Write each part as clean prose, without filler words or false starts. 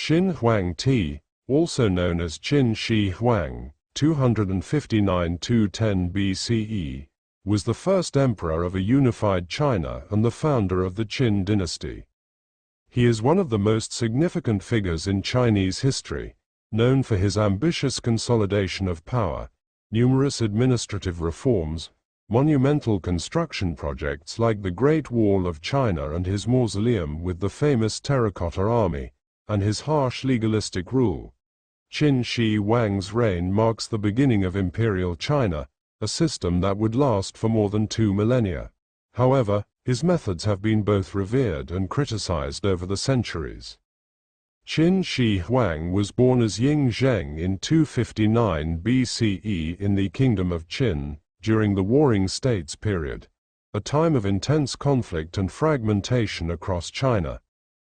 Qin Huang Ti, also known as Qin Shi Huang, 259–10 BCE, was the first emperor of a unified China and the founder of the Qin dynasty. He is one of the most significant figures in Chinese history, known for his ambitious consolidation of power, numerous administrative reforms, monumental construction projects like the Great Wall of China and his mausoleum with the famous terracotta army, and his harsh legalistic rule. Qin Shi Huang's reign marks the beginning of imperial China, a system that would last for more than 2 millennia. However, his methods have been both revered and criticized over the centuries. Qin Shi Huang was born as Ying Zheng in 259 BCE in the Kingdom of Qin, during the Warring States period, a time of intense conflict and fragmentation across China.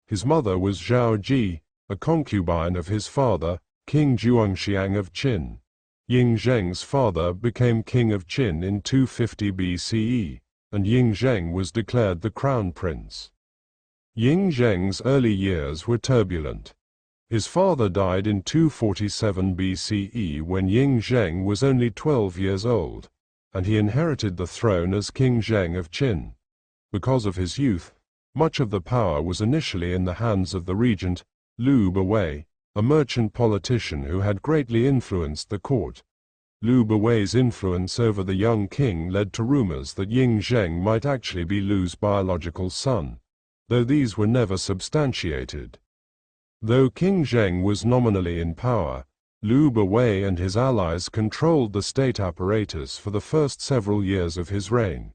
His mother was Zhao Ji, a concubine of his father, King Zhuangxiang of Qin. Ying Zheng's father became king of Qin in 250 BCE, and Ying Zheng was declared the crown prince. Ying Zheng's early years were turbulent. His father died in 247 BCE when Ying Zheng was only 12 years old, and he inherited the throne as King Zheng of Qin. Because of his youth, much of the power was initially in the hands of the regent, Liu Bewei, a merchant politician who had greatly influenced the court. Liu Bewei's influence over the young king led to rumors that Ying Zheng might actually be Liu's biological son, though these were never substantiated. Though King Zheng was nominally in power, Liu Bewei and his allies controlled the state apparatus for the first several years of his reign.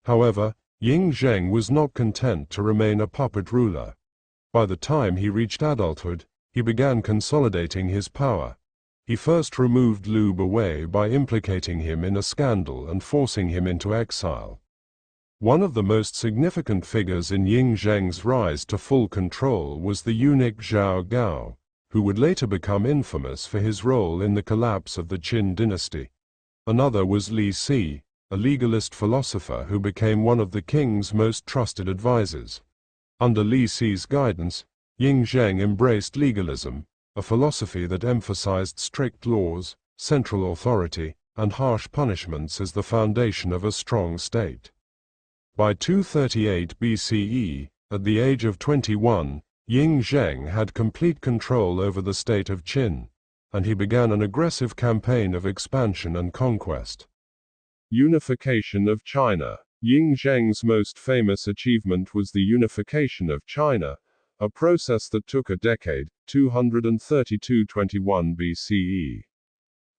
However, Ying Zheng was not content to remain a puppet ruler. By the time he reached adulthood, he began consolidating his power. He first removed Liu Bewei by implicating him in a scandal and forcing him into exile. One of the most significant figures in Ying Zheng's rise to full control was the eunuch Zhao Gao, who would later become infamous for his role in the collapse of the Qin dynasty. Another was Li Si, a legalist philosopher who became one of the king's most trusted advisors. Under Li Si's guidance, Ying Zheng embraced legalism, a philosophy that emphasized strict laws, central authority, and harsh punishments as the foundation of a strong state. By 238 BCE, at the age of 21, Ying Zheng had complete control over the state of Qin, and he began an aggressive campaign of expansion and conquest. Unification of China. Ying Zheng's most famous achievement was the unification of China, a process that took a decade, 232–21 BCE.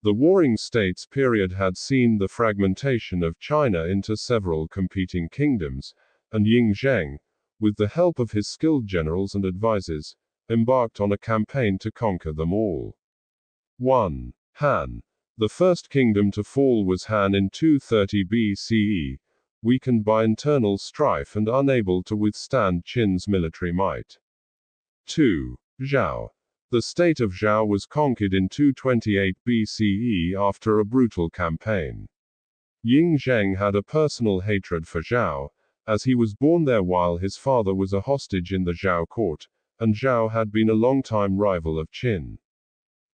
The Warring States period had seen the fragmentation of China into several competing kingdoms, and Ying Zheng, with the help of his skilled generals and advisors, embarked on a campaign to conquer them all. 1. Han. The first kingdom to fall was Han in 230 BCE, weakened by internal strife and unable to withstand Qin's military might. 2. Zhao. The state of Zhao was conquered in 228 BCE after a brutal campaign. Ying Zheng had a personal hatred for Zhao, as he was born there while his father was a hostage in the Zhao court, and Zhao had been a long-time rival of Qin.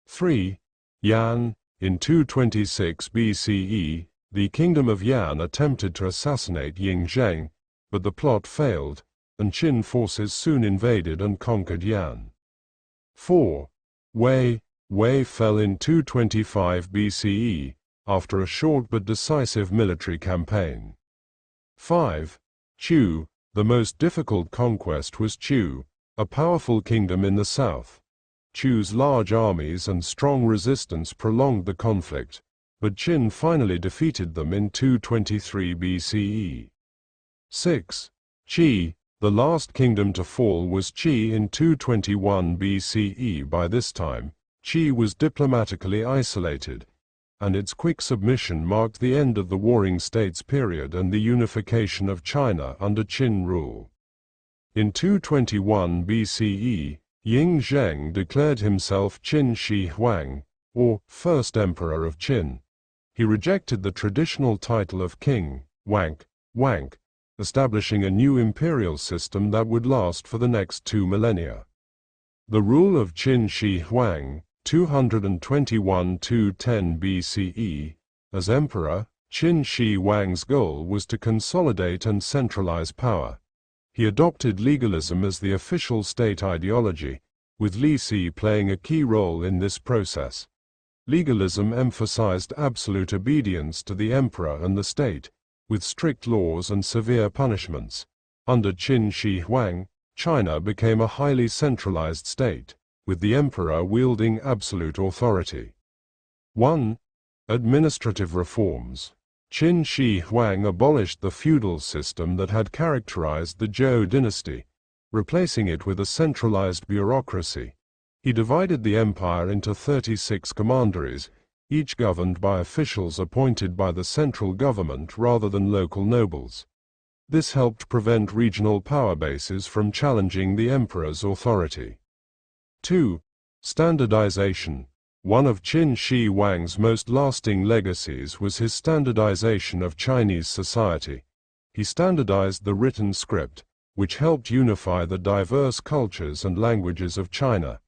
3. Yan. In 226 BCE, the kingdom of Yan attempted to assassinate Ying Zheng, but the plot failed, and Qin forces soon invaded and conquered Yan. 4. Wei. Wei fell in 225 BCE, after a short but decisive military campaign. 5. Chu. The most difficult conquest was Chu, a powerful kingdom in the south. Chu's large armies and strong resistance prolonged the conflict, but Qin finally defeated them in 223 BCE. 6. Qi. The last kingdom to fall was Qi in 221 BCE. By this time, Qi was diplomatically isolated, and its quick submission marked the end of the Warring States period and the unification of China under Qin rule. In 221 BCE, Ying Zheng declared himself Qin Shi Huang, or First Emperor of Qin. He rejected the traditional title of King, Wang, establishing a new imperial system that would last for the next 2 millennia. The rule of Qin Shi Huang, 221–10 BCE, as emperor, Qin Shi Huang's goal was to consolidate and centralize power. He adopted legalism as the official state ideology, with Li Si playing a key role in this process. Legalism emphasized absolute obedience to the emperor and the state, with strict laws and severe punishments. Under Qin Shi Huang, China became a highly centralized state, with the emperor wielding absolute authority. 1. Administrative reforms. Qin Shi Huang abolished the feudal system that had characterized the Zhou dynasty, replacing it with a centralized bureaucracy. He divided the empire into 36 commanderies, each governed by officials appointed by the central government rather than local nobles. This helped prevent regional power bases from challenging the emperor's authority. 2. Standardization. One of Qin Shi Huang's most lasting legacies was his standardization of Chinese society. He standardized the written script, which helped unify the diverse cultures and languages of China.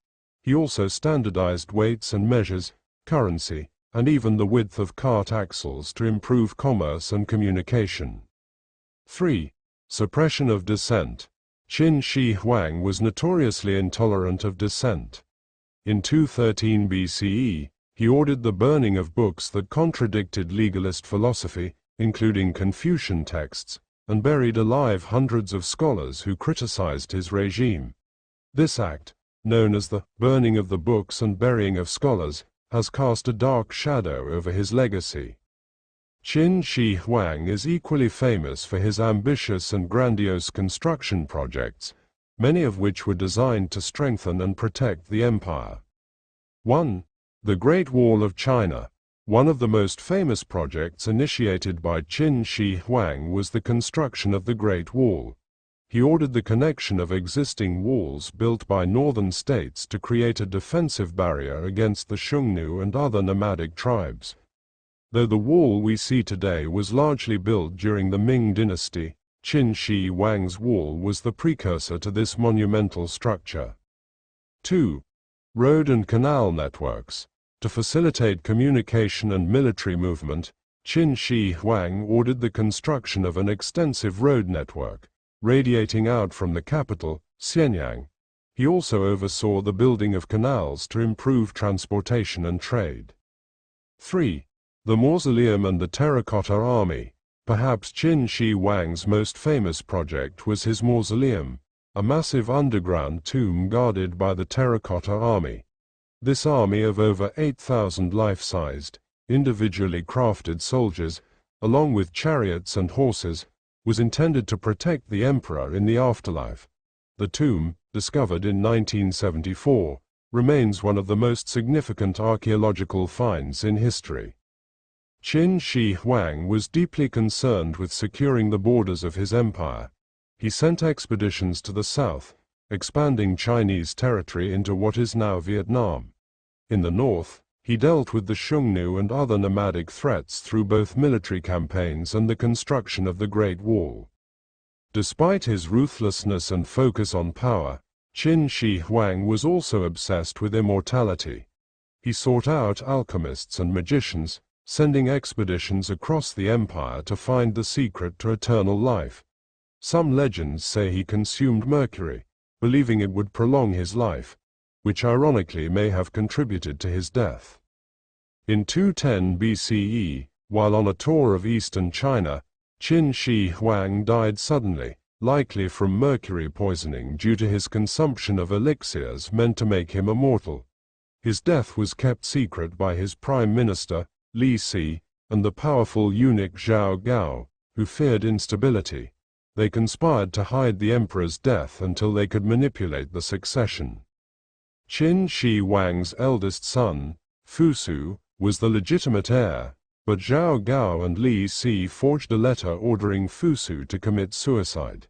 He also standardized weights and measures, currency, and even the width of cart axles to improve commerce and communication. 3. Suppression of dissent. Qin Shi Huang was notoriously intolerant of dissent. In 213 BCE, he ordered the burning of books that contradicted legalist philosophy, including Confucian texts, and buried alive hundreds of scholars who criticized his regime. This act, known as the burning of the books and burying of scholars, has cast a dark shadow over his legacy. Qin Shi Huang is equally famous for his ambitious and grandiose construction projects, many of which were designed to strengthen and protect the empire. 1. The Great Wall of China. One of the most famous projects initiated by Qin Shi Huang was the construction of the Great Wall. He ordered the connection of existing walls built by northern states to create a defensive barrier against the Xiongnu and other nomadic tribes. Though the wall we see today was largely built during the Ming dynasty, Qin Shi Huang's wall was the precursor to this monumental structure. 2. Road and canal networks. To facilitate communication and military movement, Qin Shi Huang ordered the construction of an extensive road network, radiating out from the capital, Xianyang. He also oversaw the building of canals to improve transportation and trade. 3. The Mausoleum and the Terracotta Army. Perhaps Qin Shi Huang's most famous project was his mausoleum, a massive underground tomb guarded by the Terracotta Army. This army of over 8,000 life-sized, individually crafted soldiers, along with chariots and horses, was intended to protect the emperor in the afterlife. The tomb, discovered in 1974, remains one of the most significant archaeological finds in history. Qin Shi Huang was deeply concerned with securing the borders of his empire. He sent expeditions to the south, expanding Chinese territory into what is now Vietnam. In the north, he dealt with the Xiongnu and other nomadic threats through both military campaigns and the construction of the Great Wall. Despite his ruthlessness and focus on power, Qin Shi Huang was also obsessed with immortality. He sought out alchemists and magicians, sending expeditions across the empire to find the secret to eternal life. Some legends say he consumed mercury, believing it would prolong his life, which ironically may have contributed to his death. In 210 BCE, while on a tour of eastern China, Qin Shi Huang died suddenly, likely from mercury poisoning due to his consumption of elixirs meant to make him immortal. His death was kept secret by his prime minister, Li Si, and the powerful eunuch Zhao Gao, who feared instability. They conspired to hide the emperor's death until they could manipulate the succession. Qin Shi Huang's eldest son, Fusu, was the legitimate heir, but Zhao Gao and Li Si forged a letter ordering Fusu to commit suicide.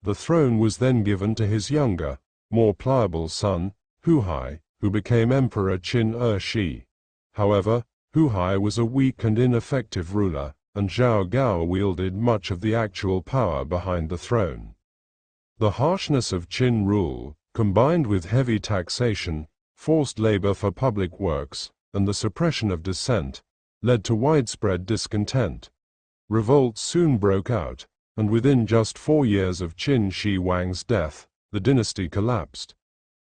The throne was then given to his younger, more pliable son, Huai, who became Emperor Qin Shi. However, Huai was a weak and ineffective ruler, and Zhao Gao wielded much of the actual power behind the throne. The harshness of Qin rule, combined with heavy taxation, forced labor for public works, and the suppression of dissent, led to widespread discontent. Revolts soon broke out, and within just 4 years of Qin Shi Huang's death, the dynasty collapsed.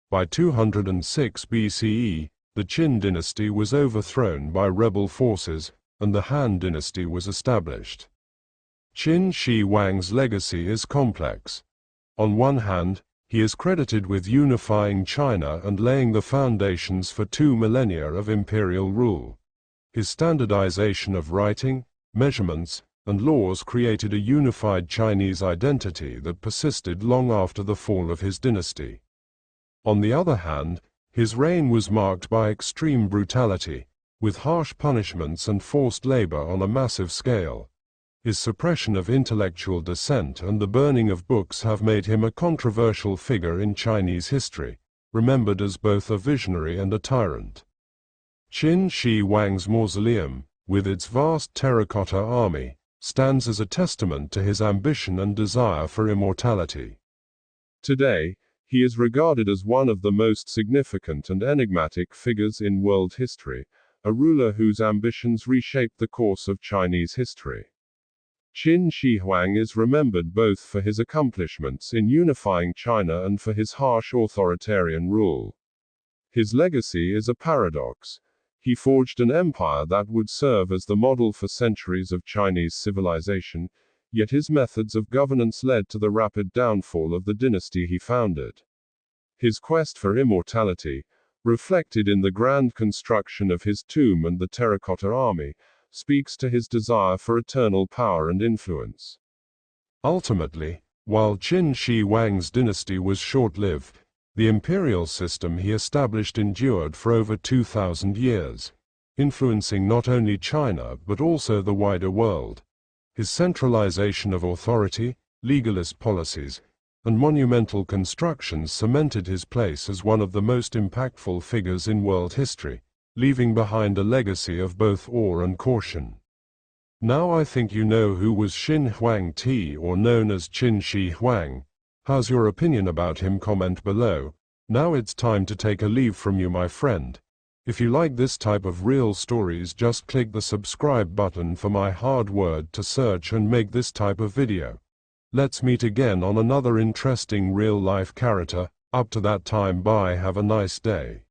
By 206 BCE, the Qin dynasty was overthrown by rebel forces, and the Han dynasty was established. Qin Shi Huang's legacy is complex. On one hand, he is credited with unifying China and laying the foundations for 2 millennia of imperial rule. His standardization of writing, measurements, and laws created a unified Chinese identity that persisted long after the fall of his dynasty. On the other hand, his reign was marked by extreme brutality, with harsh punishments and forced labor on a massive scale. His suppression of intellectual dissent and the burning of books have made him a controversial figure in Chinese history, remembered as both a visionary and a tyrant. Qin Shi Huang's mausoleum, with its vast terracotta army, stands as a testament to his ambition and desire for immortality. Today, he is regarded as one of the most significant and enigmatic figures in world history, a ruler whose ambitions reshaped the course of Chinese history. Qin Shi Huang is remembered both for his accomplishments in unifying China and for his harsh authoritarian rule. His legacy is a paradox. He forged an empire that would serve as the model for centuries of Chinese civilization, yet his methods of governance led to the rapid downfall of the dynasty he founded. His quest for immortality, reflected in the grand construction of his tomb and the terracotta army, speaks to his desire for eternal power and influence. Ultimately, while Qin Shi Huang's dynasty was short-lived, the imperial system he established endured for over 2,000 years, influencing not only China but also the wider world. His centralization of authority, legalist policies, and monumental constructions cemented his place as one of the most impactful figures in world history, leaving behind a legacy of both awe and caution. Now I think you know who was Xin Huangti, or known as Qin Shi Huang. How's your opinion about him? Comment below. Now it's time to take a leave from you, my friend. If you like this type of real stories, just click the subscribe button for my hard word to search and make this type of video. Let's meet again on another interesting real-life character. Up to that time, bye, have a nice day.